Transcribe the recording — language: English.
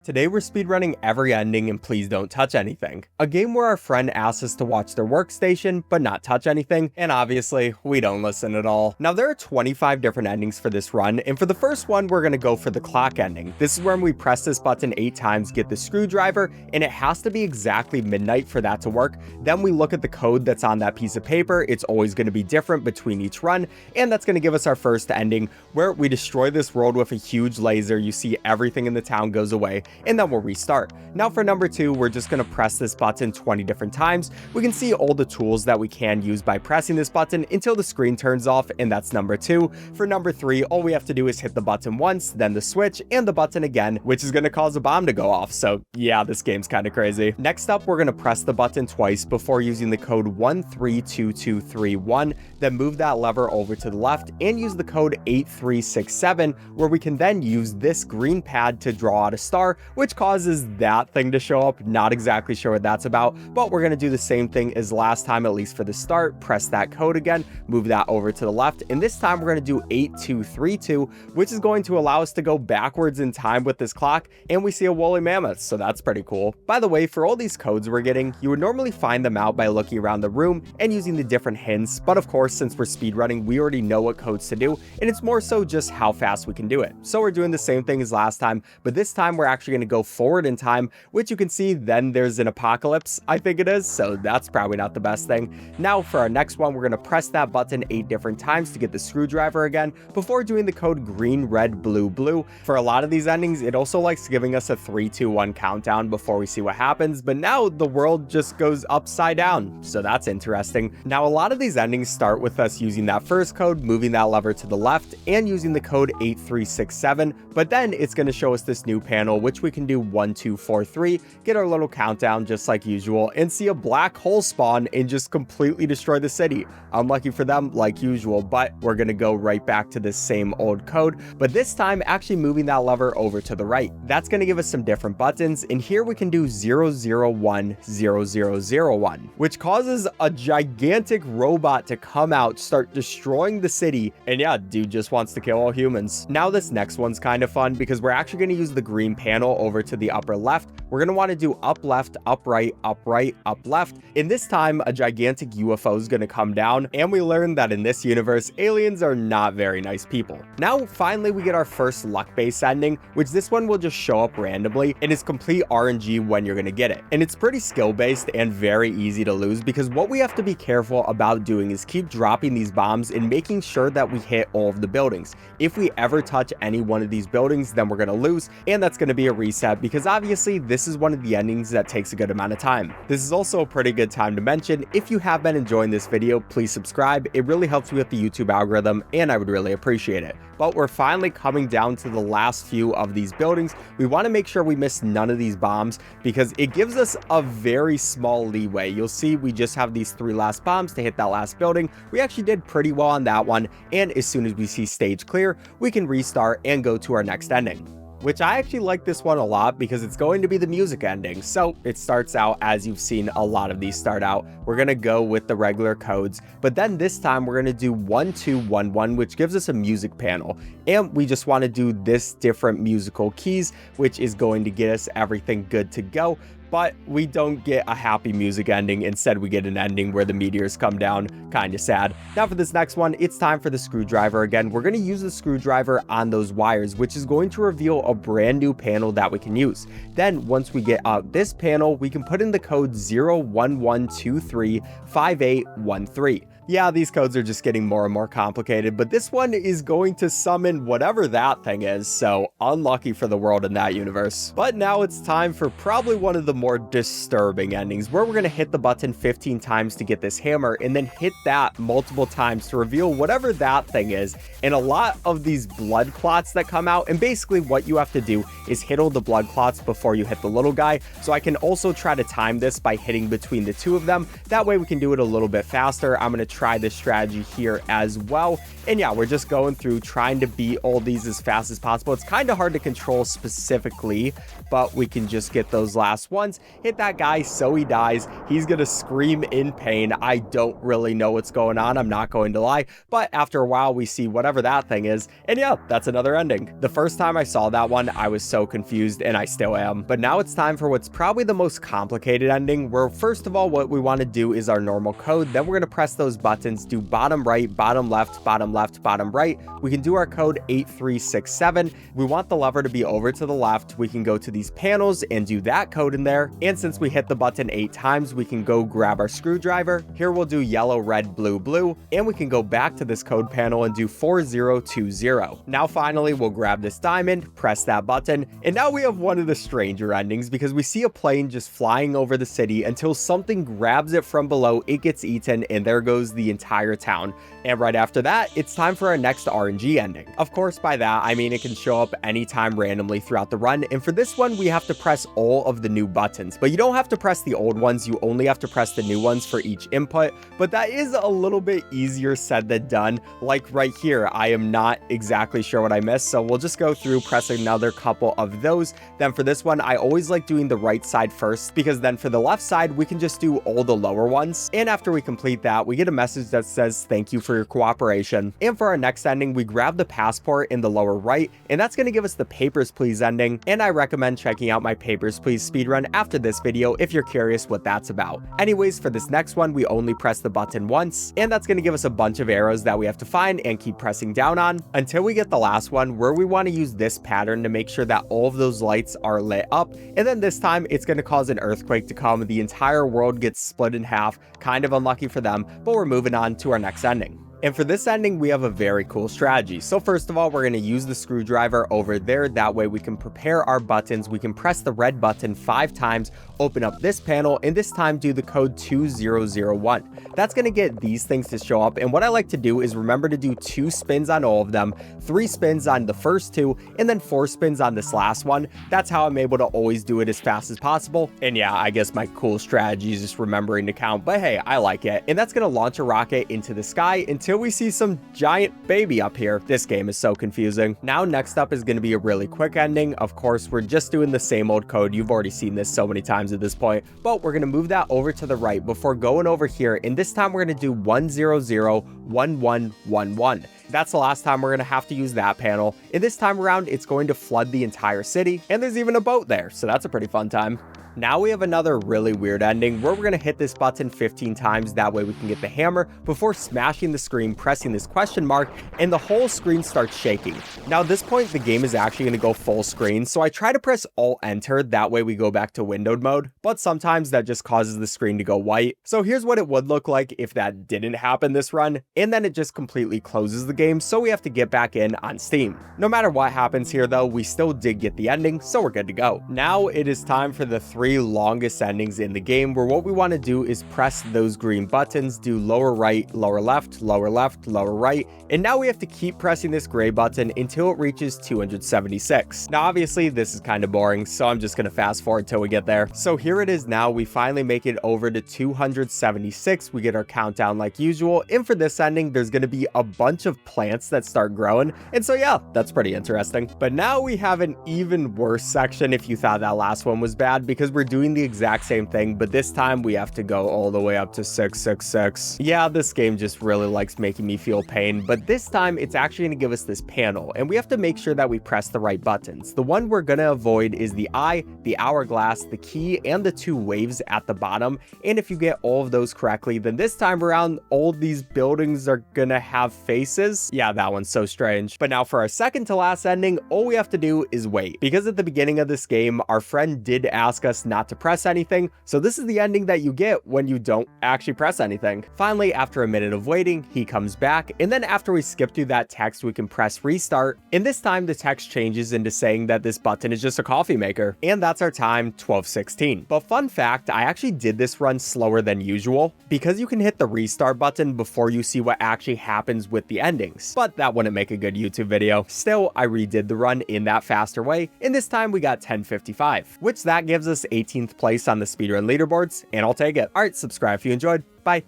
Today we're speedrunning every ending and please don't touch anything. A game where our friend asks us to watch their workstation but not touch anything, and obviously we don't listen at all. Now there are 25 different endings for this run, and for the first one we're gonna go for the clock ending. This is when we press this button 8 times, get the screwdriver, and it has to be exactly midnight for that to work. Then we look at the code that's on that piece of paper. It's always gonna be different between each run, and that's gonna give us our first ending where we destroy this world with a huge laser. You see everything in the town goes away, and then we'll restart. Now for number 2, we're just going to press this button 20 different times. We can see all the tools that we can use by pressing this button until the screen turns off, and that's number 2. For number 3, all we have to do is hit the button once, then the switch, and the button again, which is going to cause a bomb to go off. So yeah, this game's kind of crazy. Next up, we're going to press the button twice before using the code 132231, then move that lever over to the left and use the code 8367, where we can then use this green pad to draw out a star, which causes that thing to show up. Not exactly sure what that's about, but we're going to do the same thing as last time, at least for the start. Press that code again, move that over to the left, and this time we're going to do 8232, which is going to allow us to go backwards in time with this clock, and we see a woolly mammoth, so that's pretty cool. By the way, for all these codes we're getting, you would normally find them out by looking around the room and using the different hints, but of course, since we're speedrunning, we already know what codes to do, and it's more so just how fast we can do it. So we're doing the same thing as last time, but this time we're actually going to go forward in time, which you can see then there's an apocalypse, I think it is, so that's probably not the best thing. Now for our next one, we're going to press that button 8 different times to get the screwdriver again before doing the code green, red, blue, blue. For a lot of these endings, it also likes giving us a 3, 2, 1 countdown before we see what happens, but now the world just goes upside down, so that's interesting. Now a lot of these endings start with us using that first code, moving that lever to the left, and using the code 8367, but then it's going to show us this new panel, which we can do 1, 2, 4, 3, get our little countdown just like usual, and see a black hole spawn and just completely destroy the city. Unlucky for them, like usual, but we're gonna go right back to this same old code, but this time actually moving that lever over to the right. That's gonna give us some different buttons, and here we can do 0010001, which causes a gigantic robot to come out, start destroying the city, and yeah, dude just wants to kill all humans. Now this next one's kind of fun because we're actually gonna use the green panel over to the upper left. We're going to want to do up left, up right, up right, up left. In this time, a gigantic UFO is going to come down, and we learn that in this universe, aliens are not very nice people. Now, finally, we get our first luck-based ending, which this one will just show up randomly, and is complete RNG when you're going to get it. And it's pretty skill-based and very easy to lose because what we have to be careful about doing is keep dropping these bombs and making sure that we hit all of the buildings. If we ever touch any one of these buildings, then we're going to lose, and that's going to be a reset because obviously this is one of the endings that takes a good amount of time. This is also a pretty good time to mention, if you have been enjoying this video, please subscribe. It really helps me with the YouTube algorithm, and I would really appreciate it. But we're finally coming down to the last few of these buildings. We want to make sure we miss none of these bombs because it gives us a very small leeway. You'll see we just have these 3 last bombs to hit that last building. We actually did pretty well on that one, and as soon as we see stage clear, we can restart and go to our next ending. Which I actually like this one a lot because it's going to be the music ending. So it starts out as you've seen a lot of these start out. We're going to go with the regular codes, but then this time we're going to do 1211, which gives us a music panel. And we just want to do this different musical keys, which is going to get us everything good to go. But we don't get a happy music ending. Instead, we get an ending where the meteors come down. Kind of sad. Now for this next one, it's time for the screwdriver again. We're going to use the screwdriver on those wires, which is going to reveal a brand new panel that we can use. Then once we get out this panel, we can put in the code 011235813. Yeah, these codes are just getting more and more complicated, but this one is going to summon whatever that thing is, so unlucky for the world in that universe. But now it's time for probably one of the more disturbing endings, where we're going to hit the button 15 times to get this hammer, and then hit that multiple times to reveal whatever that thing is, and a lot of these blood clots that come out, and basically what you have to do is hit all the blood clots before you hit the little guy, so I can also try to time this by hitting between the two of them. That way we can do it a little bit faster. I'm going to try this strategy here as well. And yeah, we're just going through trying to beat all these as fast as possible. It's kind of hard to control specifically, but we can just get those last ones, hit that guy so he dies. He's gonna scream in pain. I don't really know what's going on, I'm not going to lie, but after a while we see whatever that thing is, and yeah, that's another ending. The first time I saw that one, I was so confused, and I still am. But now it's time for what's probably the most complicated ending, where first of all, what we want to do is our normal code. Then we're going to press those buttons, do bottom right, bottom left, bottom left, bottom right. We can do our code 8367. We want the lever to be over to the left. We can go to these panels and do that code in there. And since we hit the button 8 times, we can go grab our screwdriver. Here we'll do yellow, red, blue, blue. And we can go back to this code panel and do 4020. Now finally, we'll grab this diamond, press that button. And now we have one of the stranger endings, because we see a plane just flying over the city until something grabs it from below, it gets eaten, and there goes the entire town. And right after that, it's time for our next RNG ending. Of course, by that, I mean it can show up anytime randomly throughout the run. And for this one, we have to press all of the new buttons, but you don't have to press the old ones. You only have to press the new ones for each input. But that is a little bit easier said than done. Like right here, I am not exactly sure what I missed. So we'll just go through, press another couple of those. Then for this one, I always like doing the right side first, because then for the left side, we can just do all the lower ones. And after we complete that, we get a message that says, thank you for your cooperation. And for our next ending, we grab the passport in the lower right, and that's going to give us the Papers, Please ending. And I recommend checking out my Papers, Please speedrun after this video if you're curious what that's about. Anyways, for this next one, we only press the button once, and that's going to give us a bunch of arrows that we have to find and keep pressing down on until we get the last one, where we want to use this pattern to make sure that all of those lights are lit up. And then this time, it's going to cause an earthquake to come. The entire world gets split in half. Kind of unlucky for them, but we're moving on to our next ending. And for this ending, we have a very cool strategy. So first of all, we're going to use the screwdriver over there. That way we can prepare our buttons. We can press the red button 5 times, open up this panel, and this time do the code 2001. That's going to get these things to show up. And what I like to do is remember to do 2 spins on all of them, 3 spins on the first 2, and then 4 spins on this last one. That's how I'm able to always do it as fast as possible. And yeah, I guess my cool strategy is just remembering to count, but hey, I like it. And that's going to launch a rocket into the sky until we see some giant baby up here. This game is so confusing. Now, next up is going to be a really quick ending. Of course, we're just doing the same old code. You've already seen this so many times at this point, but we're going to move that over to the right before going over here. And this time we're going to do 1001111. That's the last time we're going to have to use that panel. And this time around, it's going to flood the entire city. And there's even a boat there. So that's a pretty fun time. Now we have another really weird ending where we're going to hit this button 15 times. That way we can get the hammer before smashing the screen, pressing this question mark, and the whole screen starts shaking. Now at this point, the game is actually going to go full screen. So I try to press Alt Enter. That way we go back to windowed mode. But sometimes that just causes the screen to go white. So here's what it would look like if that didn't happen this run. And then it just completely closes the game. So we have to get back in on Steam. No matter what happens here though, we still did get the ending. So we're good to go. Now it is time for the 3 longest endings in the game, where what we want to do is press those green buttons, do lower right, lower left, lower left, lower right, and now we have to keep pressing this gray button until it reaches 276. Now obviously this is kind of boring, so I'm just gonna fast forward till we get there. So here it is now. We finally make it over to 276. We get our countdown like usual, and for this ending there's gonna be a bunch of plants that start growing, and so yeah, that's pretty interesting. But now we have an even worse section if you thought that last one was bad, because we're doing the exact same thing, but this time we have to go all the way up to 666. Yeah, this game just really likes making me feel pain, but this time it's actually going to give us this panel, and we have to make sure that we press the right buttons. The one we're going to avoid is the eye, the hourglass, the key, and the 2 waves at the bottom. And if you get all of those correctly, then this time around, all these buildings are gonna have faces. Yeah, that one's so strange. But now for our second to last ending, all we have to do is wait, because at the beginning of this game, our friend did ask us not to press anything, so this is the ending that you get when you don't actually press anything. Finally, after a minute of waiting, he comes back, and then after we skip through that text, we can press restart, and this time the text changes into saying that this button is just a coffee maker, and that's our time, 12:16. But fun fact, I actually did this run slower than usual, because you can hit the restart button before you see what actually happens with the endings, but that wouldn't make a good YouTube video. Still, I redid the run in that faster way, and this time we got 10:55, which that gives us 18th place on the speedrun leaderboards, and I'll take it. Alright, subscribe if you enjoyed. Bye.